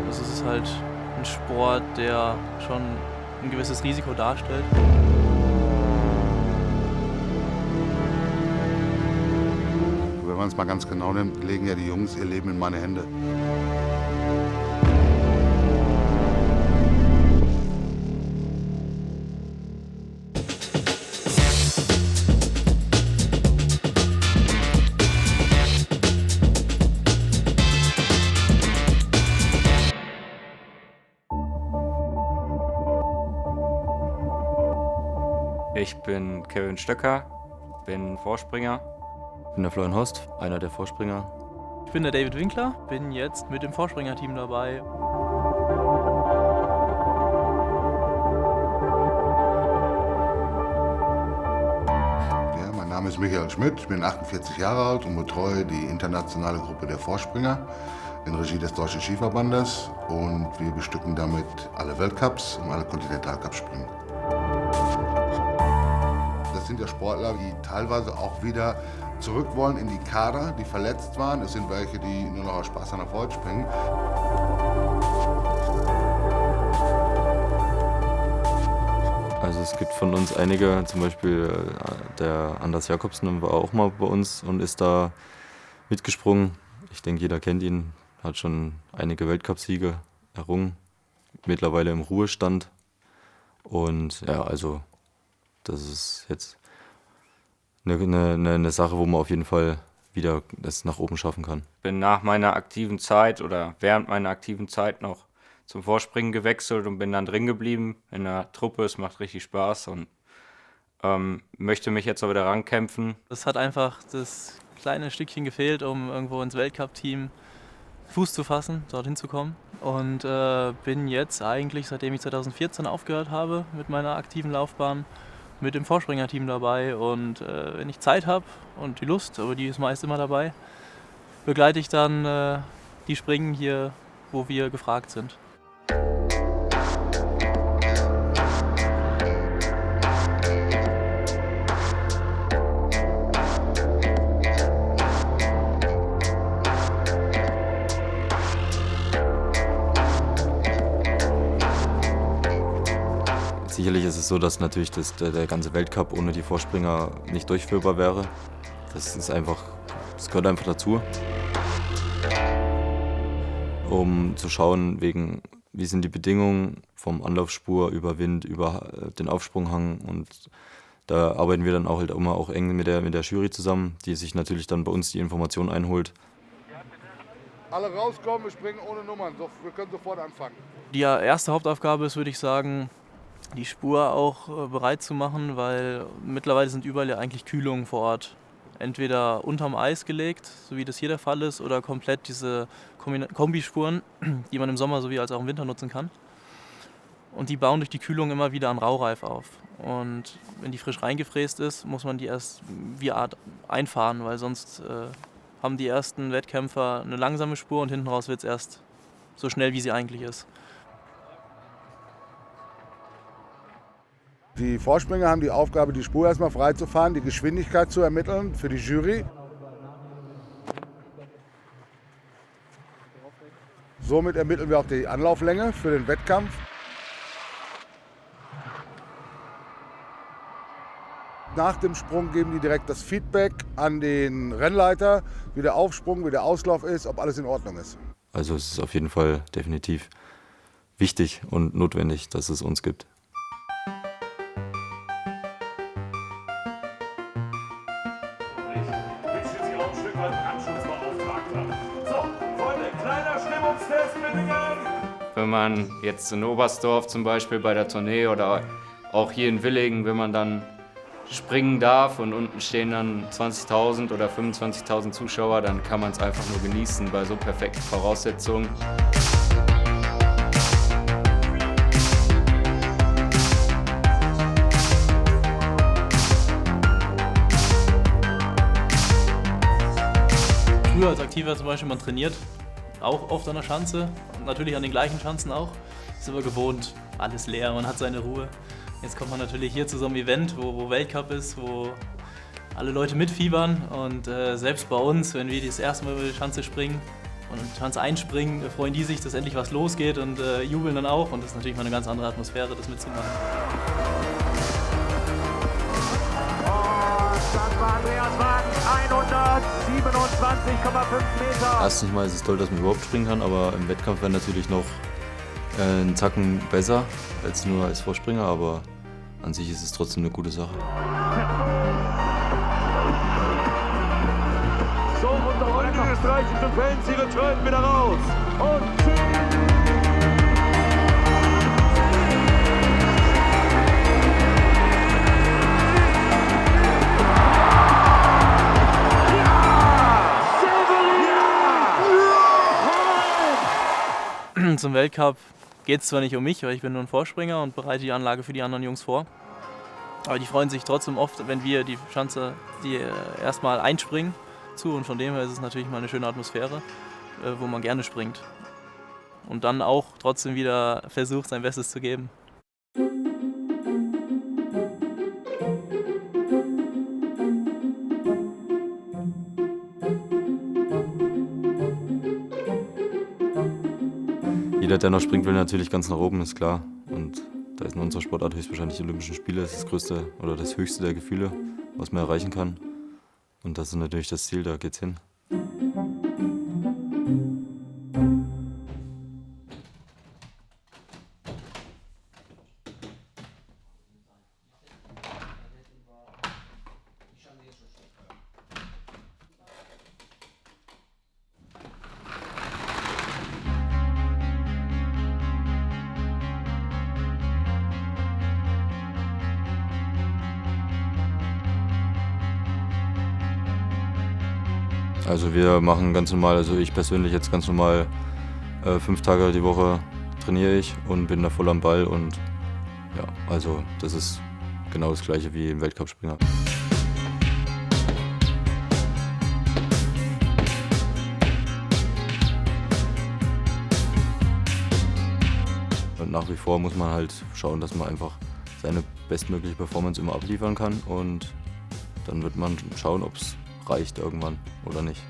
Es ist halt ein Sport, der schon ein gewisses Risiko darstellt. Wenn man es mal ganz genau nimmt, legen ja die Jungs ihr Leben in meine Hände. Ich bin Kevin Stöcker, bin Vorspringer. Ich bin der Florian Horst, einer der Vorspringer. Ich bin der David Winkler, bin jetzt mit dem Vorspringerteam dabei. Ja, mein Name ist Michael Schmidt, ich bin 48 Jahre alt und betreue die internationale Gruppe der Vorspringer in Regie des Deutschen Skiverbandes. Und wir bestücken damit alle Weltcups und alle Kontinentalcups-Springen. Das sind ja Sportler, die teilweise auch wieder zurück wollen in die Kader, die verletzt waren. Es sind welche, die nur noch aus Spaß an der Freude springen. Also es gibt von uns einige, zum Beispiel der Anders Jakobsen war auch mal bei uns und ist da mitgesprungen. Ich denke, jeder kennt ihn, hat schon einige Weltcupsiege errungen, mittlerweile im Ruhestand. Und ja, also das ist jetzt eine Sache, wo man auf jeden Fall wieder das nach oben schaffen kann. Bin nach meiner aktiven Zeit oder während meiner aktiven Zeit noch zum Vorspringen gewechselt und bin dann drin geblieben in der Truppe. Es macht richtig Spaß und möchte mich jetzt auch wieder rankämpfen. Es hat einfach das kleine Stückchen gefehlt, um irgendwo ins Weltcup-Team Fuß zu fassen, dorthin zu kommen. Und bin jetzt eigentlich, seitdem ich 2014 aufgehört habe mit meiner aktiven Laufbahn, mit dem Vorspringerteam dabei. Und wenn ich Zeit habe und die Lust, aber die ist meist immer dabei, begleite ich dann die Springen hier, wo wir gefragt sind. Sicherlich ist es so, dass natürlich der ganze Weltcup ohne die Vorspringer nicht durchführbar wäre. Das gehört einfach dazu. Um zu schauen, wie sind die Bedingungen vom Anlaufspur über Wind, über den Aufsprunghang. Und da arbeiten wir dann auch halt immer auch eng mit der Jury zusammen, die sich natürlich dann bei uns die Informationen einholt. Alle rauskommen, wir springen ohne Nummern, wir können sofort anfangen. Die erste Hauptaufgabe ist, würde ich sagen, die Spur auch bereit zu machen, weil mittlerweile sind überall ja eigentlich Kühlungen vor Ort. Entweder unterm Eis gelegt, so wie das hier der Fall ist, oder komplett diese Kombispuren, die man im Sommer sowie als auch im Winter nutzen kann. Und die bauen durch die Kühlung immer wieder an Raureif auf. Und wenn die frisch reingefräst ist, muss man die erst wie Art einfahren, weil sonst haben die ersten Wettkämpfer eine langsame Spur und hinten raus wird es erst so schnell, wie sie eigentlich ist. Die Vorspringer haben die Aufgabe, die Spur erstmal frei zu fahren, die Geschwindigkeit zu ermitteln für die Jury. Somit ermitteln wir auch die Anlauflänge für den Wettkampf. Nach dem Sprung geben die direkt das Feedback an den Rennleiter, wie der Aufsprung, wie der Auslauf ist, ob alles in Ordnung ist. Also es ist auf jeden Fall definitiv wichtig und notwendig, dass es uns gibt. Wenn man jetzt in Oberstdorf zum Beispiel bei der Tournee oder auch hier in Willingen, wenn man dann springen darf und unten stehen dann 20.000 oder 25.000 Zuschauer, dann kann man es einfach nur genießen bei so perfekten Voraussetzungen. Früher als Aktiver zum Beispiel, man trainiert auch oft an der Schanze, natürlich an den gleichen Schanzen auch, ist aber gewohnt, alles leer, man hat seine Ruhe. Jetzt kommt man natürlich hier zu so einem Event, wo Weltcup ist, wo alle Leute mitfiebern und selbst bei uns, wenn wir das erste Mal über die Schanze springen und in die Schanze einspringen, freuen die sich, dass endlich was losgeht und jubeln dann auch und das ist natürlich mal eine ganz andere Atmosphäre, das mitzumachen. Das war Andreas Wagen, 127,5 Meter. Erstens mal ist es toll, dass man überhaupt springen kann, aber im Wettkampf wäre natürlich noch einen Zacken besser als nur als Vorspringer, aber an sich ist es trotzdem eine gute Sache. So, und die österreichischen Fans, ihre Tröten wieder raus. Und 10. Zum Weltcup geht es zwar nicht um mich, weil ich bin nur ein Vorspringer und bereite die Anlage für die anderen Jungs vor. Aber die freuen sich trotzdem oft, wenn wir die Schanze erstmal einspringen zu. Und von dem her ist es natürlich mal eine schöne Atmosphäre, wo man gerne springt. Und dann auch trotzdem wieder versucht, sein Bestes zu geben. Jeder, der noch springt, will natürlich ganz nach oben, ist klar. Und da ist in unserer Sportart höchstwahrscheinlich die Olympischen Spiele das größte oder das höchste der Gefühle, was man erreichen kann. Und das ist natürlich das Ziel, da geht's hin. Also wir machen ganz normal, also ich persönlich jetzt ganz normal 5 Tage die Woche trainiere ich und bin da voll am Ball und ja, also das ist genau das gleiche wie im Weltcup-Springer. Und nach wie vor muss man halt schauen, dass man einfach seine bestmögliche Performance immer abliefern kann und dann wird man schauen, ob es reicht irgendwann oder nicht.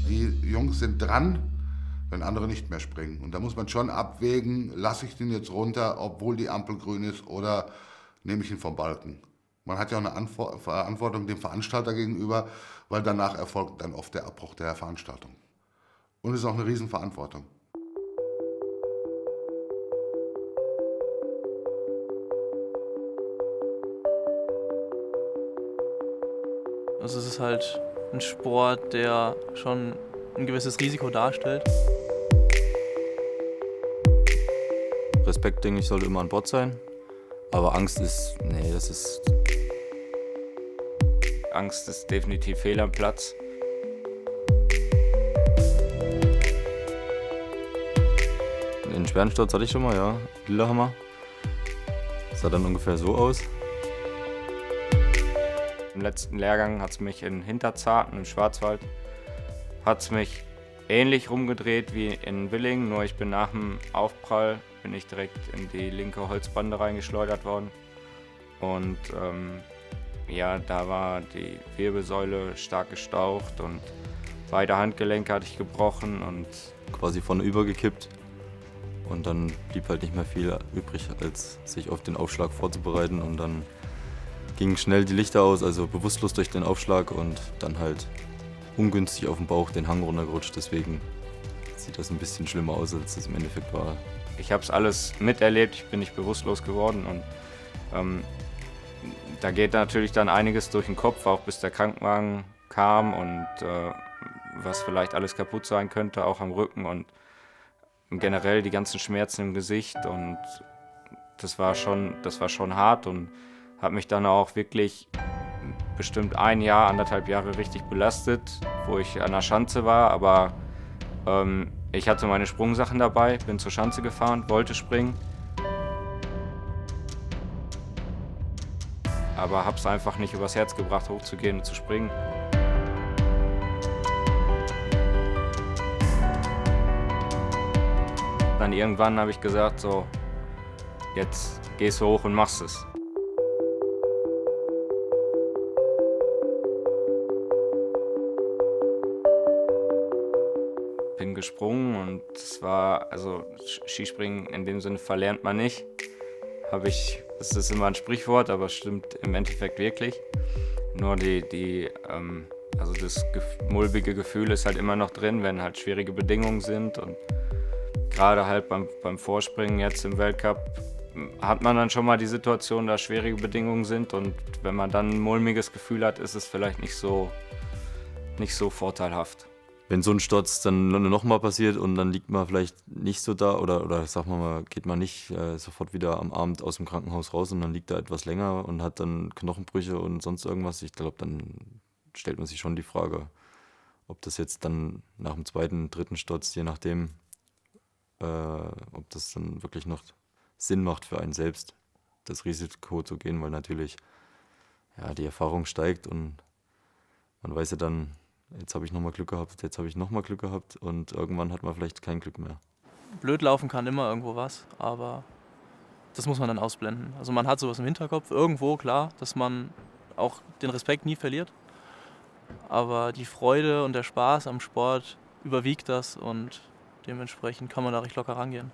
Die Jungs sind dran, wenn andere nicht mehr springen. Und da muss man schon abwägen, lasse ich den jetzt runter, obwohl die Ampel grün ist, oder nehme ich ihn vom Balken. Man hat ja auch eine Verantwortung dem Veranstalter gegenüber, weil danach erfolgt dann oft der Abbruch der Veranstaltung. Und es ist auch eine Riesenverantwortung. Also es ist halt ein Sport, der schon ein gewisses Risiko darstellt. Respekt, denke ich, sollte immer an Bord sein. Aber Angst ist, nee, das ist... Angst ist definitiv fehl am Platz. Den schweren Sturz hatte ich schon mal, ja. Lillehammer. Das sah dann ungefähr so aus. Im letzten Lehrgang hat es mich in Hinterzarten im Schwarzwald hat's mich ähnlich rumgedreht wie in Willingen, nur ich bin nach dem Aufprall direkt in die linke Holzbande reingeschleudert worden. Und ja, da war die Wirbelsäule stark gestaucht und beide Handgelenke hatte ich gebrochen und Quasi vorne übergekippt. Und dann blieb halt nicht mehr viel übrig, als sich auf den Aufschlag vorzubereiten. Und dann gingen schnell die Lichter aus, also bewusstlos durch den Aufschlag und dann halt ungünstig auf dem Bauch den Hang runtergerutscht. Deswegen sieht das ein bisschen schlimmer aus, als es im Endeffekt war. ich habe es alles miterlebt, ich bin nicht bewusstlos geworden und da geht natürlich dann einiges durch den Kopf, auch bis der Krankenwagen kam und was vielleicht alles kaputt sein könnte, auch am Rücken und generell die ganzen Schmerzen im Gesicht und das war schon hart und hat mich dann auch wirklich bestimmt 1 Jahr, 1,5 Jahre richtig belastet, wo ich an der Schanze war, aber ich hatte meine Sprungsachen dabei, bin zur Schanze gefahren, wollte springen, aber habe es einfach nicht übers Herz gebracht, hochzugehen und zu springen. Dann irgendwann habe ich gesagt, so, jetzt gehst du hoch und machst es. Bin gesprungen und es war, also Skispringen in dem Sinne verlernt man nicht. Das ist immer ein Sprichwort, aber es stimmt im Endeffekt wirklich. Nur also das mulmige Gefühl ist halt immer noch drin, wenn halt schwierige Bedingungen sind. Und gerade halt beim Vorspringen jetzt im Weltcup hat man dann schon mal die Situation, dass schwierige Bedingungen sind. Und wenn man dann ein mulmiges Gefühl hat, ist es vielleicht nicht so vorteilhaft. Wenn so ein Sturz dann nochmal passiert und dann liegt man vielleicht nicht so da oder sagen wir mal, geht man nicht sofort wieder am Abend aus dem Krankenhaus raus und dann liegt da etwas länger und hat dann Knochenbrüche und sonst irgendwas. Ich glaube, dann stellt man sich schon die Frage, ob das jetzt dann nach dem zweiten, dritten Sturz, je nachdem, ob das dann wirklich noch Sinn macht für einen selbst, das Risiko zu gehen, weil natürlich die Erfahrung steigt und man weiß ja dann, jetzt habe ich nochmal Glück gehabt, jetzt habe ich nochmal Glück gehabt und irgendwann hat man vielleicht kein Glück mehr. Blöd laufen kann immer irgendwo was, aber das muss man dann ausblenden. Also man hat sowas im Hinterkopf, irgendwo klar, dass man auch den Respekt nie verliert. Aber die Freude und der Spaß am Sport überwiegt das und dementsprechend kann man da recht locker rangehen.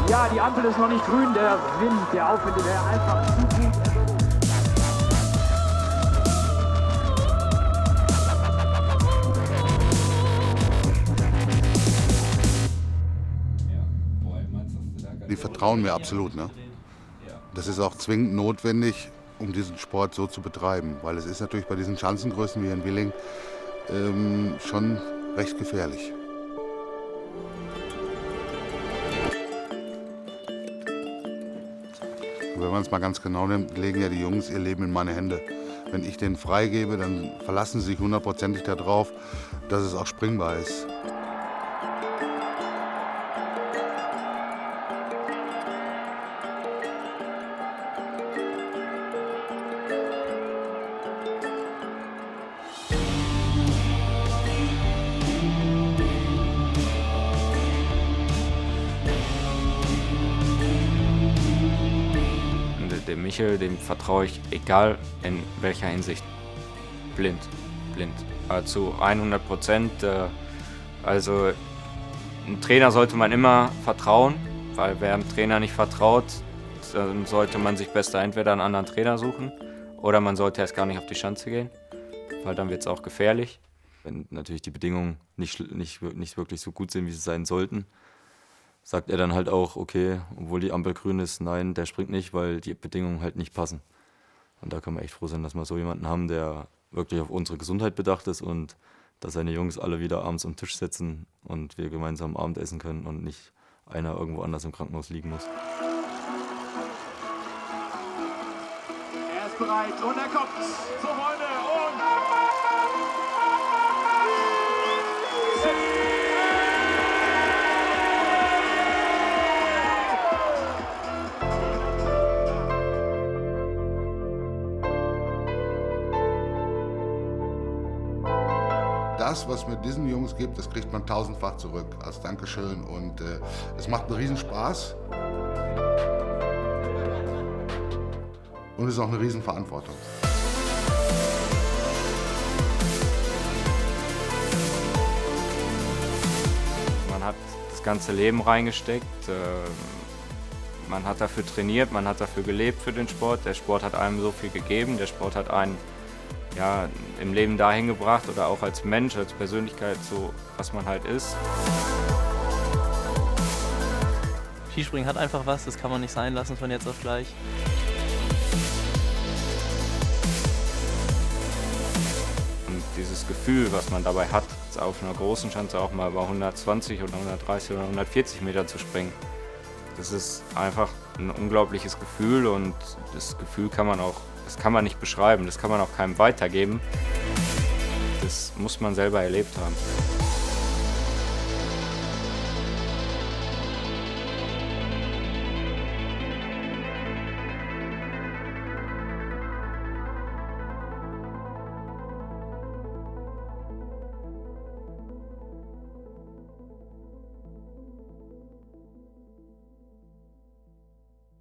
Ja, die Ampel ist noch nicht grün, der Wind, der Aufwind, der einfach zu gut. Die vertrauen mir absolut. Ne? Das ist auch zwingend notwendig, um diesen Sport so zu betreiben. Weil es ist natürlich bei diesen Schanzengrößen wie in Willing schon recht gefährlich. Wenn man es mal ganz genau nimmt, legen ja die Jungs ihr Leben in meine Hände. Wenn ich denen freigebe, dann verlassen sie sich hundertprozentig darauf, dass es auch springbar ist. Dem Michel, dem vertraue ich, egal in welcher Hinsicht. Blind. Zu 100%. Also einem Trainer sollte man immer vertrauen, weil wer einem Trainer nicht vertraut, dann sollte man sich besser entweder einen anderen Trainer suchen oder man sollte erst gar nicht auf die Schanze gehen, weil dann wird es auch gefährlich. Wenn natürlich die Bedingungen nicht wirklich so gut sind, wie sie sein sollten, sagt er dann halt auch, okay, obwohl die Ampel grün ist, nein, der springt nicht, weil die Bedingungen halt nicht passen. Und da können wir echt froh sein, dass wir so jemanden haben, der wirklich auf unsere Gesundheit bedacht ist und dass seine Jungs alle wieder abends am Tisch sitzen und wir gemeinsam Abendessen können und nicht einer irgendwo anders im Krankenhaus liegen muss. Er ist bereit und er kommt zur Freunde und... Das, was mir diesen Jungs gibt, das kriegt man tausendfach zurück als Dankeschön und es macht einen Riesenspaß und es ist auch eine Riesenverantwortung. Man hat das ganze Leben reingesteckt, man hat dafür trainiert, man hat dafür gelebt für den Sport. Der Sport hat einem so viel gegeben, der Sport hat einen im Leben dahin gebracht oder auch als Mensch, als Persönlichkeit, so was man halt ist. Skispringen hat einfach was, das kann man nicht sein lassen von jetzt auf gleich. Und dieses Gefühl, was man dabei hat, auf einer großen Schanze auch mal über 120 oder 130 oder 140 Meter zu springen, das ist einfach ein unglaubliches Gefühl und das Gefühl kann man nicht beschreiben, das kann man auch keinem weitergeben. Das muss man selber erlebt haben.